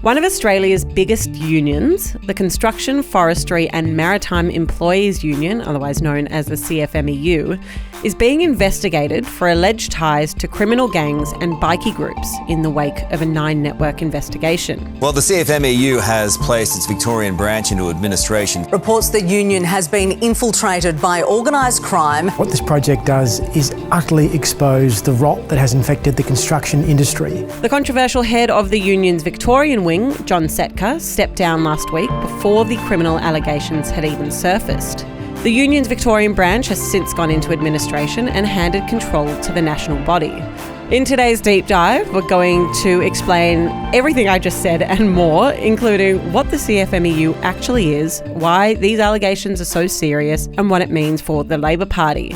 One of Australia's biggest unions, the Construction, Forestry and Maritime Employees Union, otherwise known as the CFMEU, is being investigated for alleged ties to criminal gangs and bikie groups in the wake of a Nine Network investigation. Well, the CFMEU has placed its Victorian branch into administration. Reports the union has been infiltrated by organised crime. What this project does is utterly expose the rot that has infected the construction industry. The controversial head of the union's Victorian wing, John Setka, stepped down last week before the criminal allegations had even surfaced. The union's Victorian branch has since gone into administration and handed control to the national body. In today's deep dive, we're going to explain everything I just said and more, including what the CFMEU actually is, why these allegations are so serious, and what it means for the Labor Party.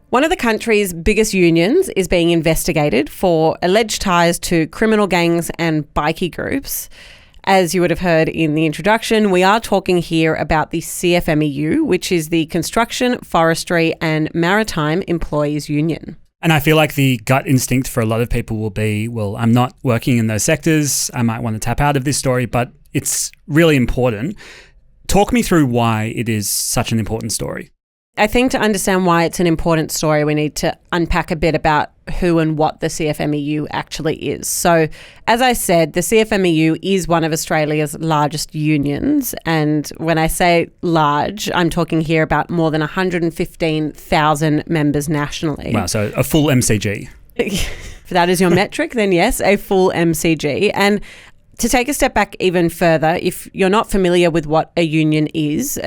One of the country's biggest unions is being investigated for alleged ties to criminal gangs and bikie groups. As you would have heard in the introduction, we are talking here about the CFMEU, which is the Construction, Forestry and Maritime Employees Union. And I feel like the gut instinct for a lot of people will be, well, I'm not working in those sectors. I might want to tap out of this story, but it's really important. Talk me through why it is such an important story. I think to understand why it's an important story, we need to unpack a bit about who and what the CFMEU actually is. So, as I said, the CFMEU is one of Australia's largest unions. And when I say large, I'm talking here about more than 115,000 members nationally. Wow, so a full MCG. If that is your metric, then yes, a full MCG. And to take a step back even further, if you're not familiar with what a union is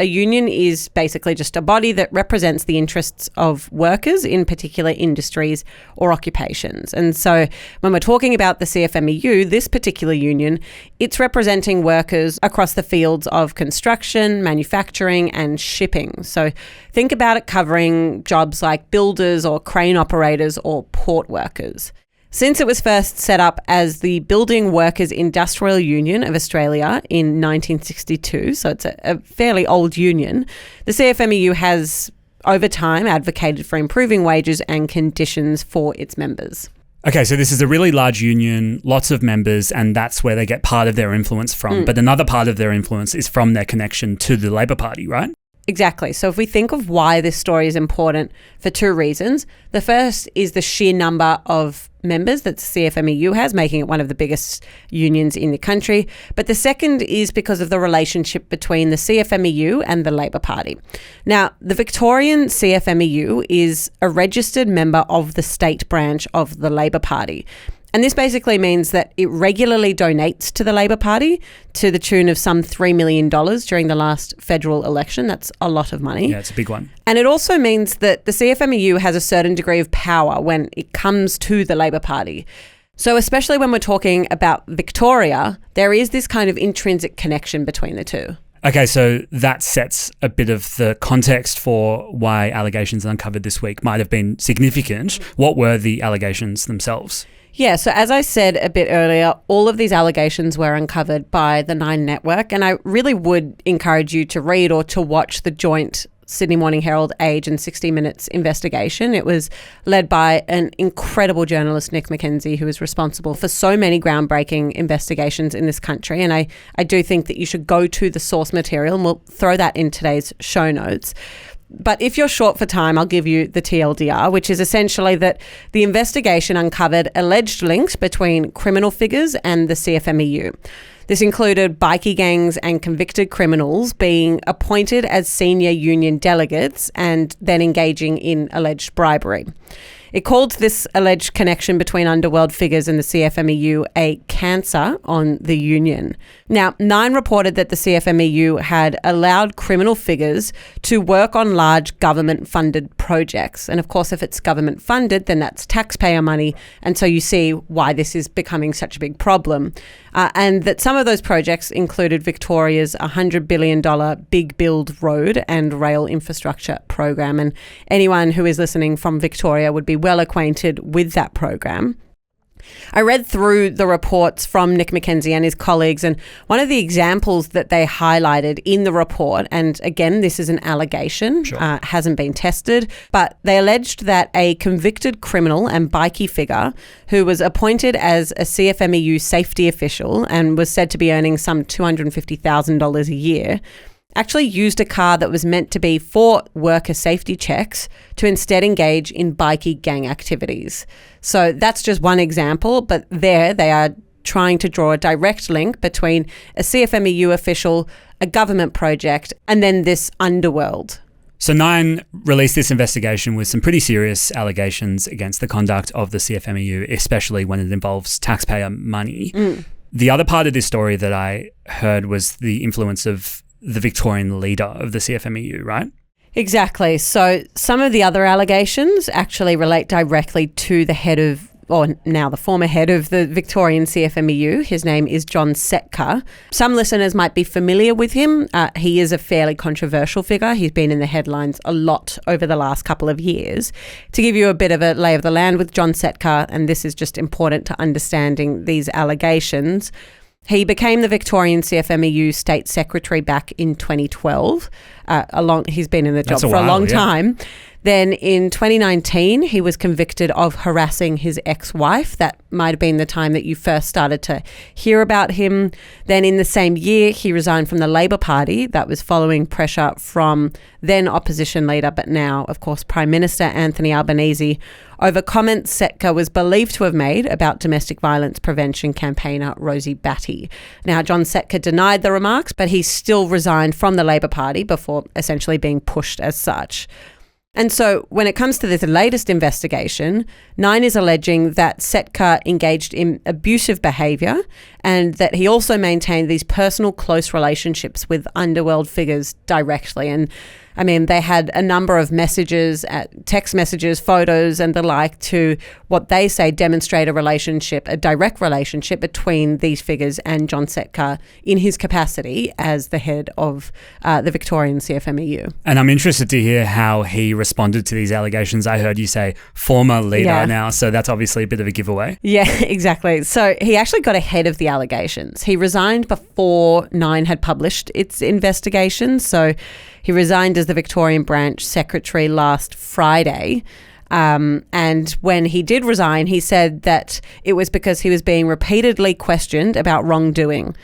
basically just a body that represents the interests of workers in particular industries or occupations. And so when we're talking about the CFMEU, this particular union, it's representing workers across the fields of construction, manufacturing and shipping. So think about it covering jobs like builders or crane operators or port workers. Since it was first set up as the Building Workers Industrial Union of Australia in 1962, so it's a fairly old union, the CFMEU has, over time, advocated for improving wages and conditions for its members. Okay, so this is a really large union, lots of members, and that's where they get part of their influence from. But another part of their influence is from their connection to the Labor Party, right? Exactly. So if we think of why this story is important for two reasons, the first is the sheer number of members that the CFMEU has, making it one of the biggest unions in the country. But the second is because of the relationship between the CFMEU and the Labor Party. Now, the Victorian CFMEU is a registered member of the state branch of the Labor Party. And this basically means that it regularly donates to the Labor Party to the tune of some $3 million during the last federal election. That's a lot of money. Yeah, it's a big one. And it also means that the CFMEU has a certain degree of power when it comes to the Labor Party. So especially when we're talking about Victoria, there is this kind of intrinsic connection between the two. Okay, so that sets a bit of the context for why allegations uncovered this week might have been significant. What were the allegations themselves? Yeah, so as I said a bit earlier, all of these allegations were uncovered by the Nine Network, and I really would encourage you to read or to watch the joint Sydney Morning Herald, Age and 60 Minutes investigation. It was led by an incredible journalist, Nick McKenzie, who is responsible for so many groundbreaking investigations in this country. And I do think that you should go to the source material, and we'll throw that in today's show notes. But if you're short for time, I'll give you the TLDR, which is essentially that the investigation uncovered alleged links between criminal figures and the CFMEU. This included bikie gangs and convicted criminals being appointed as senior union delegates and then engaging in alleged bribery. It called this alleged connection between underworld figures and the CFMEU a cancer on the union. Now, Nine reported that the CFMEU had allowed criminal figures to work on large government-funded projects. And of course, if it's government-funded, then that's taxpayer money. And so you see why this is becoming such a big problem. And that some of those projects included Victoria's $100 billion Big Build road and rail infrastructure program. And anyone who is listening from Victoria would be well acquainted with that program. I read through the reports from Nick McKenzie and his colleagues, and one of the examples that they highlighted in the report, and again, this is an allegation, hasn't been tested, but they alleged that a convicted criminal and bikie figure who was appointed as a CFMEU safety official and was said to be earning some $250,000 a year actually used a car that was meant to be for worker safety checks to instead engage in bikie gang activities. So that's just one example, but there they are trying to draw a direct link between a CFMEU official, a government project, and then this underworld. So Nine released this investigation with some pretty serious allegations against the conduct of the CFMEU, especially when it involves taxpayer money. The other part of this story that I heard was the influence of the Victorian leader of the CFMEU, right? Exactly. So some of the other allegations actually relate directly to the head of, or now the former head of the Victorian CFMEU. His name is John Setka. Some listeners might be familiar with him. He is a fairly controversial figure. He's been in the headlines a lot over the last couple of years. To give you a bit of a lay of the land with John Setka, and this is just important to understanding these allegations, he became the Victorian CFMEU State Secretary back in 2012. He's been in the job for a long time. Then in 2019, he was convicted of harassing his ex-wife. That might have been the time that you first started to hear about him. Then in the same year, he resigned from the Labor Party. That was following pressure from then opposition leader, but now, of course, Prime Minister Anthony Albanese, over comments Setka was believed to have made about domestic violence prevention campaigner Rosie Batty. Now, John Setka denied the remarks, but he still resigned from the Labor Party before essentially being pushed as such. And so when it comes to this latest investigation, Nine is alleging that Setka engaged in abusive behaviour and that he also maintained these personal close relationships with underworld figures directly. And I mean, they had a number of messages, text messages, photos and the like to what they say demonstrate a relationship, a direct relationship between these figures and John Setka in his capacity as the head of the Victorian CFMEU. And I'm interested to hear how he responded to these allegations. I heard you say former leader now, so that's obviously a bit of a giveaway. Yeah, exactly. So he actually got ahead of the allegations. He resigned before Nine had published its investigation. So he resigned as the Victorian branch secretary last Friday. And when he did resign, he said that it was because he was being repeatedly questioned about wrongdoing.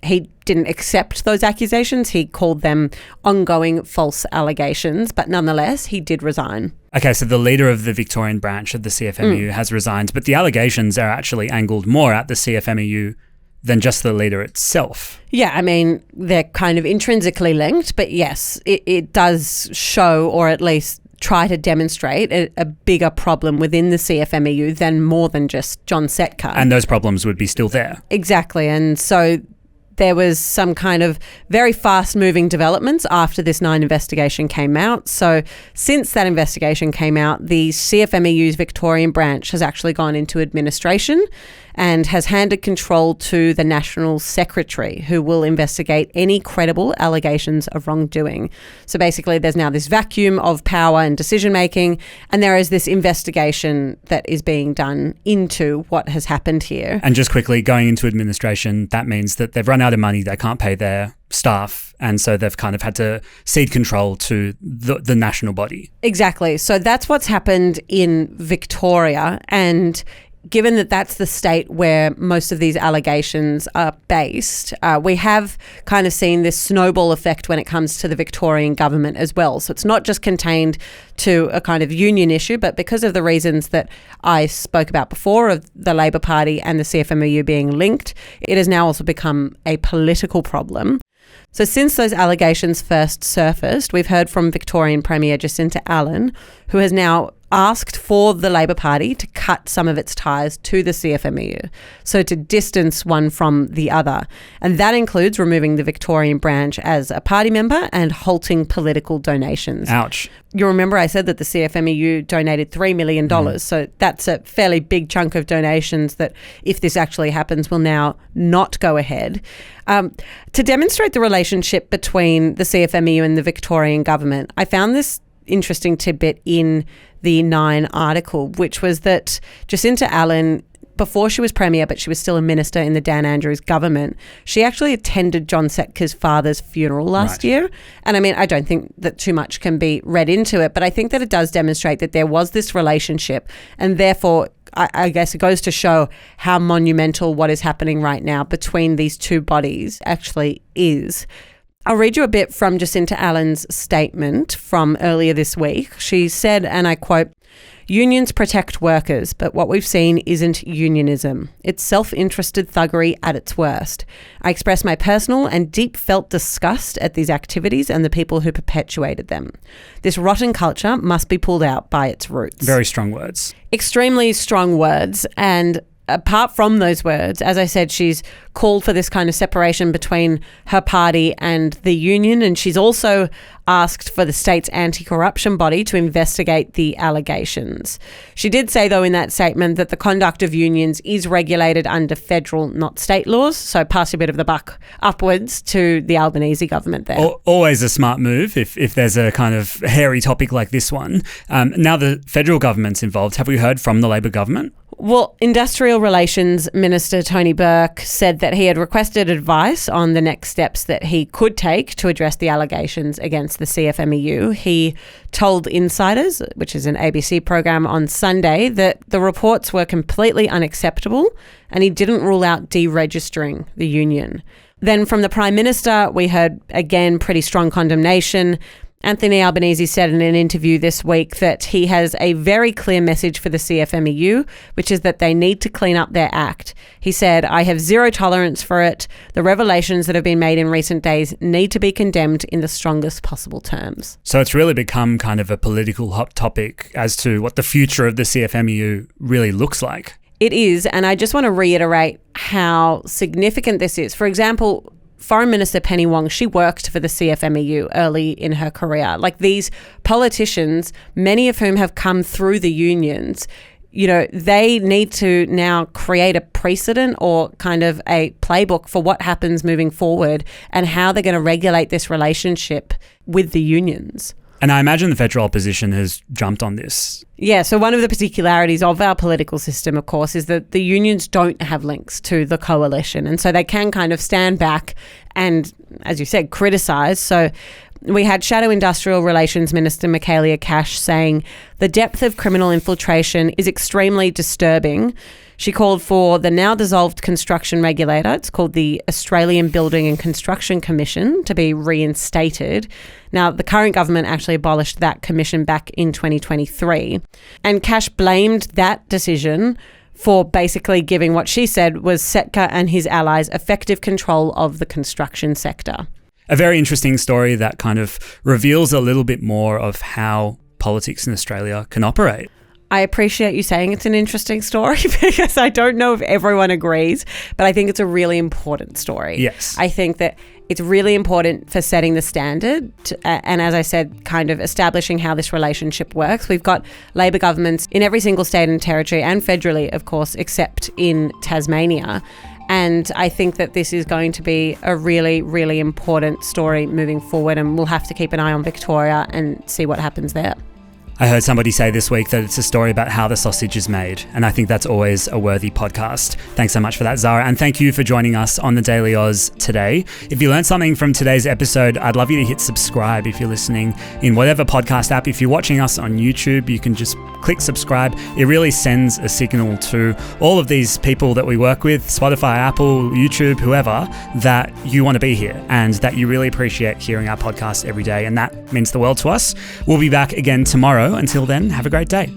He didn't accept those accusations. He called them ongoing false allegations, but nonetheless, he did resign. Okay, so the leader of the Victorian branch of the CFMEU has resigned, but the allegations are actually angled more at the CFMEU than just the leader itself. Yeah, I mean, they're kind of intrinsically linked, but yes, it does show, or at least try to demonstrate, a bigger problem within the CFMEU than more than just John Setka. And those problems would be still there. Exactly. And so there was some kind of very fast-moving developments after this Nine investigation came out. So since that investigation came out, the CFMEU's Victorian branch has actually gone into administration and has handed control to the National Secretary, who will investigate any credible allegations of wrongdoing. So basically, there's now this vacuum of power and decision-making, and there is this investigation that is being done into what has happened here. And just quickly, going into administration, that means that they've run out of money, they can't pay their staff, and so they've kind of had to cede control to the national body. Exactly. So that's what's happened in Victoria, and given that that's the state where most of these allegations are based, we have kind of seen this snowball effect when it comes to the Victorian government as well. So it's not just contained to a kind of union issue, but because of the reasons that I spoke about before of the Labor Party and the CFMEU being linked, it has now also become a political problem. So since those allegations first surfaced, we've heard from Victorian Premier Jacinta Allen, who has now asked for the Labor Party to cut some of its ties to the CFMEU, so to distance one from the other. And that includes removing the Victorian branch as a party member and halting political donations. Ouch. You remember I said that the CFMEU donated $3 million, so that's a fairly big chunk of donations that, if this actually happens, will now not go ahead. To demonstrate the relationship between the CFMEU and the Victorian government, I found this interesting tidbit in the Nine article, which was that Jacinta Allen before she was Premier, but she was still a minister in the Dan Andrews government. She actually attended John Setka's father's funeral last year. And I mean, I don't think that too much can be read into it, but I think that it does demonstrate that there was this relationship, and therefore I guess it goes to show how monumental what is happening right now between these two bodies actually is. I'll read you a bit from Jacinta Allen's statement from earlier this week. She said, and I quote, "Unions protect workers, but what we've seen isn't unionism. It's self-interested thuggery at its worst. I express my personal and deep felt disgust at these activities and the people who perpetuated them. This rotten culture must be pulled out by its roots." Very strong words. Extremely strong words. And apart from those words, as I said, she's called for this kind of separation between her party and the union. And she's also asked for the state's anti-corruption body to investigate the allegations. She did say, though, in that statement that the conduct of unions is regulated under federal, not state laws. So pass a bit of the buck upwards to the Albanese government there. Always a smart move if there's a kind of hairy topic like this one. Now the federal government's involved. Have we heard from the Labor government? Well, Industrial Relations Minister Tony Burke said that he had requested advice on the next steps that he could take to address the allegations against the CFMEU. He told Insiders, which is an ABC program, on Sunday that the reports were completely unacceptable, and he didn't rule out deregistering the union. Then from the Prime Minister, we heard, again, pretty strong condemnation. Anthony Albanese said in an interview this week that he has a very clear message for the CFMEU, which is that they need to clean up their act. He said, "I have zero tolerance for it. The revelations that have been made in recent days need to be condemned in the strongest possible terms." So it's really become kind of a political hot topic as to what the future of the CFMEU really looks like. It is, and I just want to reiterate how significant this is. For example, Foreign Minister Penny Wong, she worked for the CFMEU early in her career. Like, these politicians, many of whom have come through the unions, you know, they need to now create a precedent or kind of a playbook for what happens moving forward and how they're going to regulate this relationship with the unions. And I imagine the federal opposition has jumped on this. Yeah, so one of the particularities of our political system, of course, is that the unions don't have links to the coalition. And so they can kind of stand back and, as you said, criticise. So we had Shadow Industrial Relations Minister Michaelia Cash saying the depth of criminal infiltration is extremely disturbing. She called for the now dissolved construction regulator, it's called the Australian Building and Construction Commission, to be reinstated. Now, the current government actually abolished that commission back in 2023. And Cash blamed that decision for basically giving what she said was Setka and his allies effective control of the construction sector. A very interesting story that kind of reveals a little bit more of how politics in Australia can operate. I appreciate you saying it's an interesting story because I don't know if everyone agrees, but I think it's a really important story. Yes. I think that it's really important for setting the standard and, as I said, kind of establishing how this relationship works. We've got Labor governments in every single state and territory and federally, of course, except in Tasmania. And I think that this is going to be a really, really important story moving forward, and we'll have to keep an eye on Victoria and see what happens there. I heard somebody say this week that it's a story about how the sausage is made, and I think that's always a worthy podcast. Thanks so much for that, Zara, and thank you for joining us on the Daily Aus today. If you learned something from today's episode, I'd love you to hit subscribe if you're listening in whatever podcast app. If you're watching us on YouTube, you can just click subscribe. It really sends a signal to all of these people that we work with, Spotify, Apple, YouTube, whoever, that you want to be here and that you really appreciate hearing our podcast every day, and that means the world to us. We'll be back again tomorrow. Until then, have a great day.